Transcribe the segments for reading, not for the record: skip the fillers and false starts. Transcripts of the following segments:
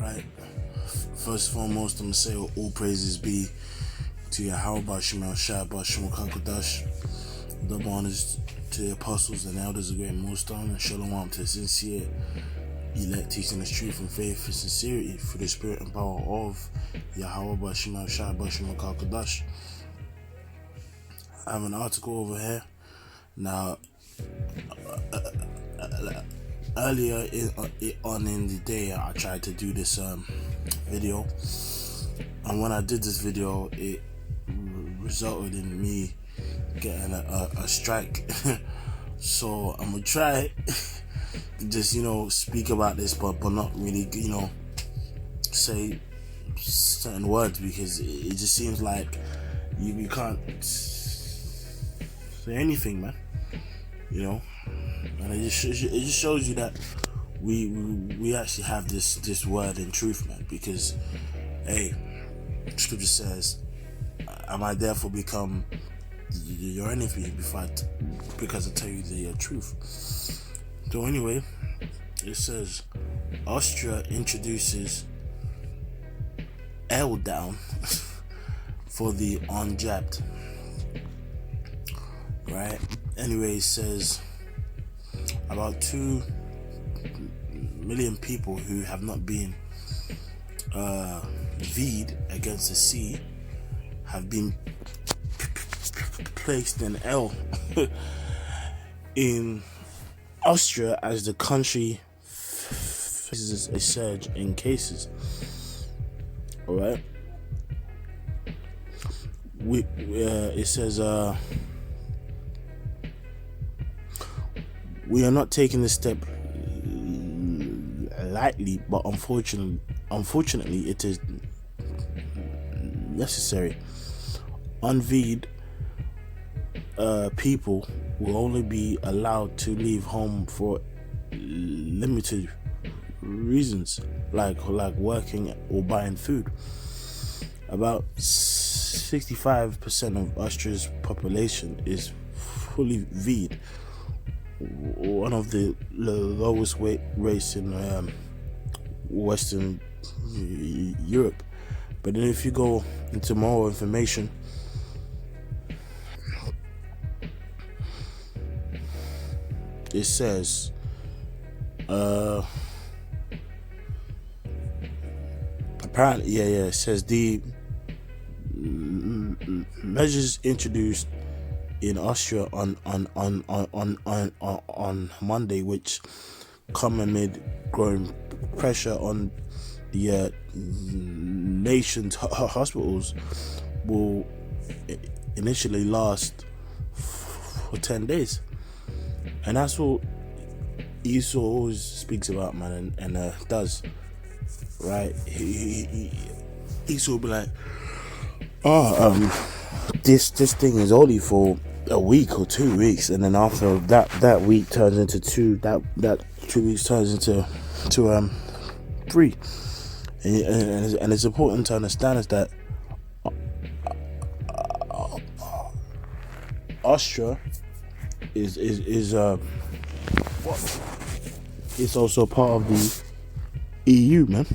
Right. First and foremost, I'm gonna say all praises be to Yahweh Shemel Shai Shemel Kakodash. Double honors to the apostles and elders of Great Millstone, and shalom to the sincere elect teaching us truth and faith and sincerity through the spirit and power of Yahweh Shemel Shai Shemel Kakodash. I have an article over here. Now, earlier in the day, I tried to do this video, and when I did this video, it resulted in me getting a strike. So I'm gonna try to just speak about this, but not really say certain words, because it just seems like you can't say anything, man. And it just shows you that we actually have this word in truth, man. Because Scripture says, "I might therefore become your enemy because I tell you the truth." So anyway, it says Austria introduces L down for the unjabbed. Right. Anyway, it says about 2 million people who have not been V'd against the sea have been placed in L in Austria as the country faces a surge in cases. Alright. It says we are not taking this step lightly, but unfortunately it is necessary. Unv'd people will only be allowed to leave home for limited reasons, like working or buying food. About 65% of Austria's population is fully V'd, one of the lowest weight race in Western Europe. But then if you go into more information, it says apparently it says the measures introduced in Austria on Monday, which come amid growing pressure on the nation's hospitals, will initially last for 10 days. And that's what Esau always speaks about, man, and does, right? Esau will be like, this thing is only for a week or 2 weeks, and then after that week turns into 2, that 2 weeks turns into 3. And it's important to understand is that Austria is it's also part of the EU, man.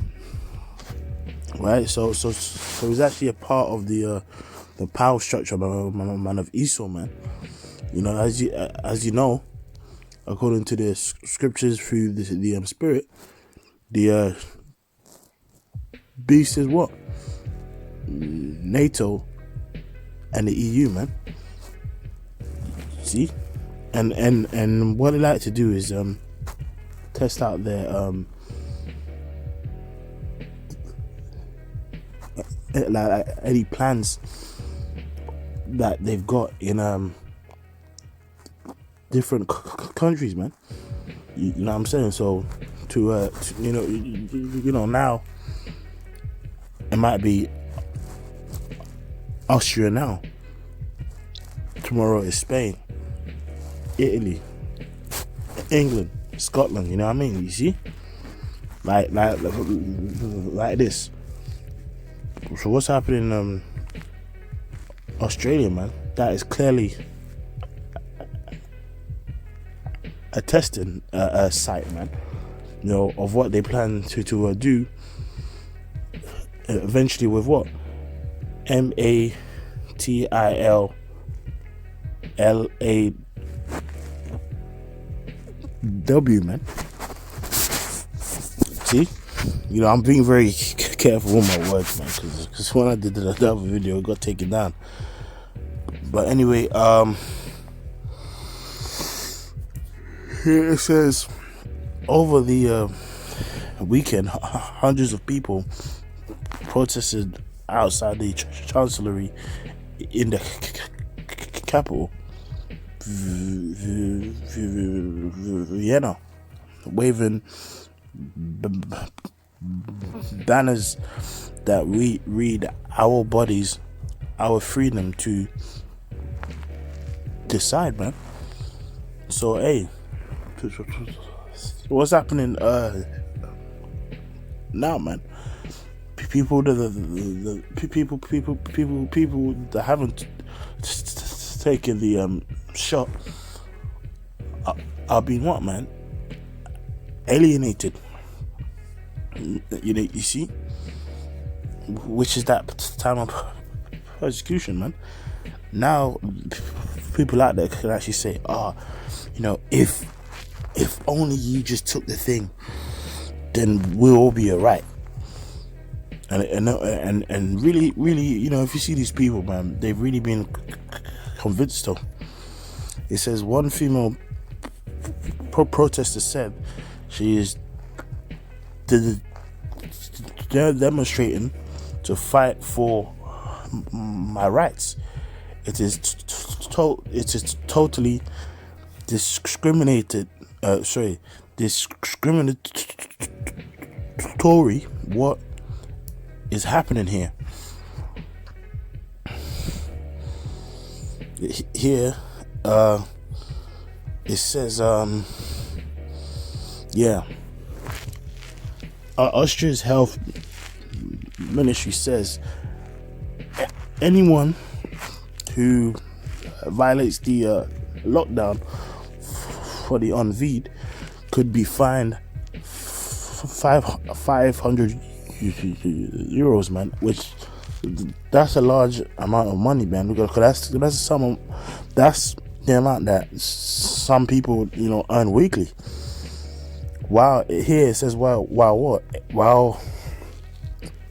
Right? So it's actually a part of the power structure, man, of Esau, man. As you know, according to the scriptures through the spirit, the beast is what? NATO and the EU, man. See? And what they like to do is test out their like any plans that they've got in different countries, man. You know what I'm saying? So to now it might be Austria now. Tomorrow is Spain, Italy, England, Scotland. You know what I mean? You see, like this. So what's happening in Australia, man? That is clearly a testing site, man. Of what they plan to do eventually with what? MATILLAW, man. See, I'm being very careful with my words, man, because when I did the other video, it got taken down. But anyway, here it says, over the weekend, hundreds of people protested outside the chancellery in the capital, Vienna, waving banners that read "Our bodies, our freedom to decide," man. So, hey, what's happening now, man? People that haven't taken the shot are being what, man? Alienated. You see, which is that time of persecution, man. Now people out there can actually say, if only you just took the thing, then we'll all be alright. And really, if you see these people, man, they've really been convinced though. It says one female protester said she is demonstrating to fight for my rights. It is totally discriminatory. What is happening here? Here, it says, Austria's health ministry says anyone who violates the lockdown for the Unbitten could be fined 500 euros, man, which that's a large amount of money, man, because that's the amount that some people earn weekly. While here it says while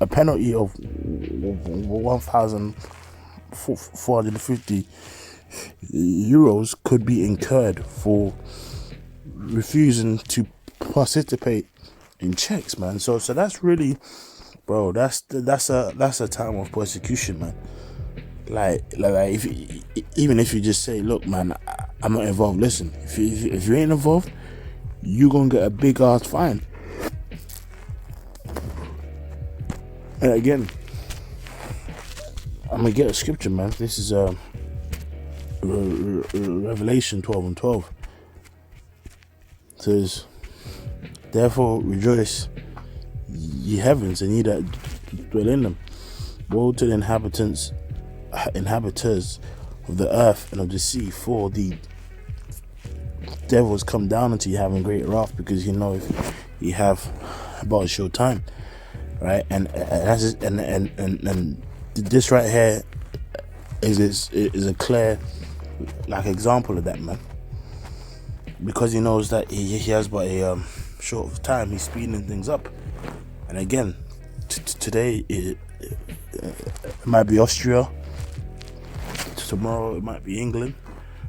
a penalty of 1,450 euros could be incurred for refusing to participate in checks, man. So that's really, bro, that's a time of persecution, man. Like even if you just say, look, man, I'm not involved. Listen, if you ain't involved, you gonna get a big ass fine. And again, I'm gonna get a scripture, man. This is Revelation 12:12. It says, therefore rejoice, ye heavens, and ye that dwell in them. Woe to the inhabitants of the earth and of the sea, for the devil has come down unto you having great wrath, because if you have about a short time, right? And that's and this right here is a clear example of that, man, because he knows that he has but a short of time. He's speeding things up. And again, today it might be Austria, tomorrow it might be England,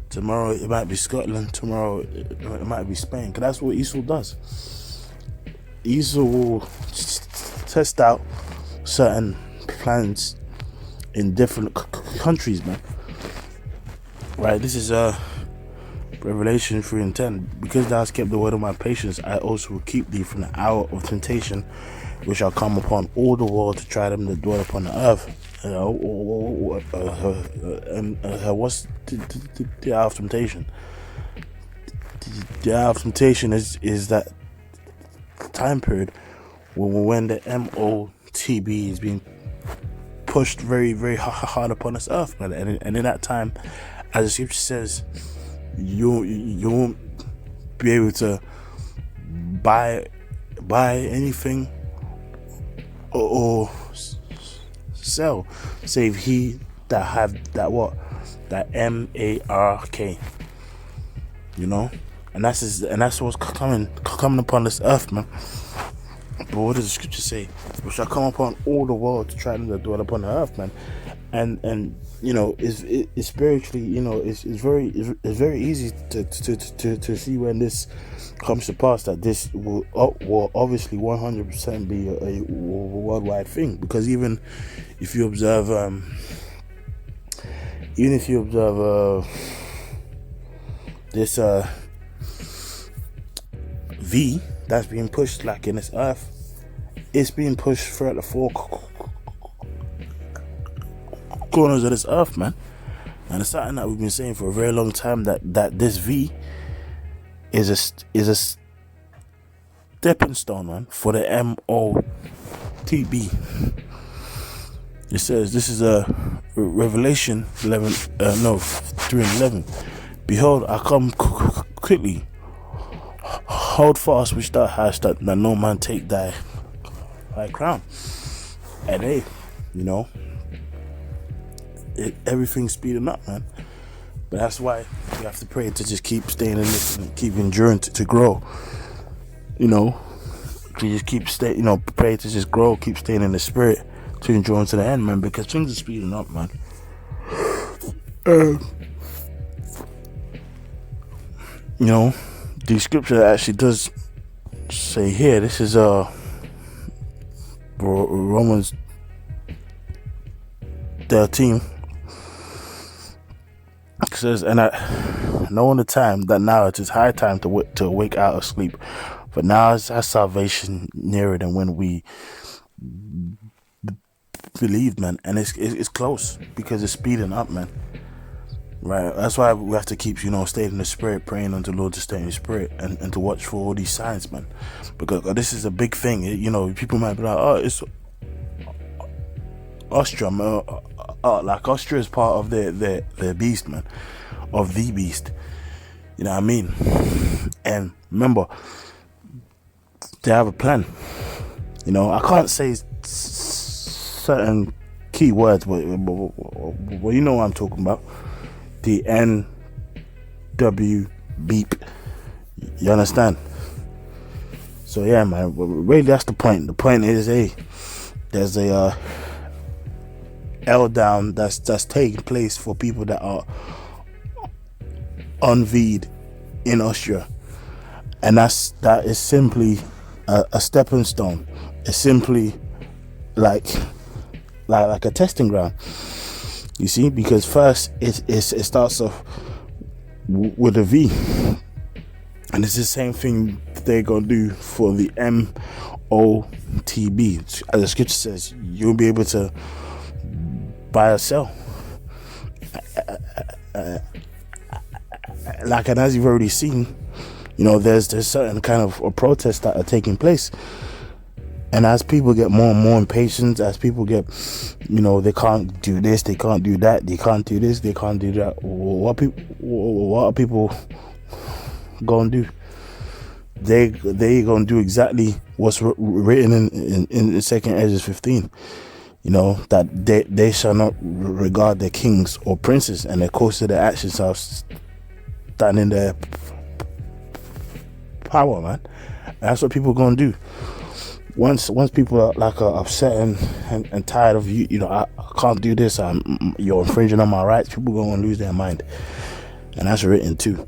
tomorrow it might be Scotland, tomorrow it might be Spain, because that's what Esau does. Esau will test out certain plans in different countries, man. Right, this is Revelation 3:10. Because thou hast kept the word of my patience, I also will keep thee from the hour of temptation, which shall come upon all the world to try them that dwell upon the earth. What's the hour of temptation? The hour of temptation is that time period when the MOTB is being pushed very, very hard upon this earth, man. And in that time, as the scripture says, you won't be able to buy anything or sell, save he that have that what? That M-A-R-K. You know? And that's what's coming upon this earth, man. But what does the scripture say? We shall come upon all the world to try to dwell upon the earth, man. And you know, it's spiritually, you know, it's very easy to see when this comes to pass, that this will obviously 100% be a worldwide thing. Because even if you observe this V that's being pushed like in this earth, it's being pushed throughout the four corners of this earth, man. And it's something that we've been saying for a very long time, that this V is a stepping stone, man, for the MOTB. It says, this is a Revelation 3:11. Behold, I come quickly. Hold fast which thou hast, that no man take thy crown. And hey, you know, everything's speeding up, man. But that's why you have to pray to just keep staying in this and keep enduring to grow. You know, to just pray to just grow, keep staying in the spirit to endure to the end, man. Because things are speeding up, man. You know, the scripture actually does say here, this is Romans 13. It says, and I know in the time that now it is high time to wake out of sleep, for now is our salvation nearer than when we believed, man. And it's close, because it's speeding up, man. Right, that's why we have to keep, you know, staying in the spirit, praying unto the Lord to stay in the spirit, and to watch for all these signs, man. Because this is a big thing. You know, people might be like, oh, it's Austria, man. Like Austria is part of their beast, man, of the beast. You know what I mean? And remember, they have a plan. You know, I can't say certain key words, but you know what I'm talking about. The NW beep. You understand? So yeah, man. Really, that's the point. The point is, there's a L down that's taking place for people that are unveed in Austria, and that is simply a stepping stone. It's simply like a testing ground. You see, because first it starts off with a V, and it's the same thing they're gonna do for the MOTB. As the scripture says, you'll be able to buy or sell. Like, and as you've already seen, you know, there's certain kind of protests that are taking place. And as people get more and more impatient, as people get, you know, they can't do this, they can't do that, they can't do this, they can't do that. What are people gonna do? They gonna do exactly what's written in 2nd Ezra 15. You know, that they shall not regard their kings or princes, and the course of their actions are standing their power, man. That's what people gonna do. Once people are upset and tired of you know, I can't do this, you're infringing on my rights, people gonna lose their mind. And that's written too.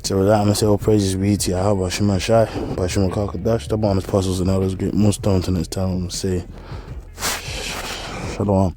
So with that, I'm gonna say all praises be to Yahweh Shema Shai, by Shema Kakadash, the bonus puzzles and others, get more stones in this time. I'm gonna say Shalom.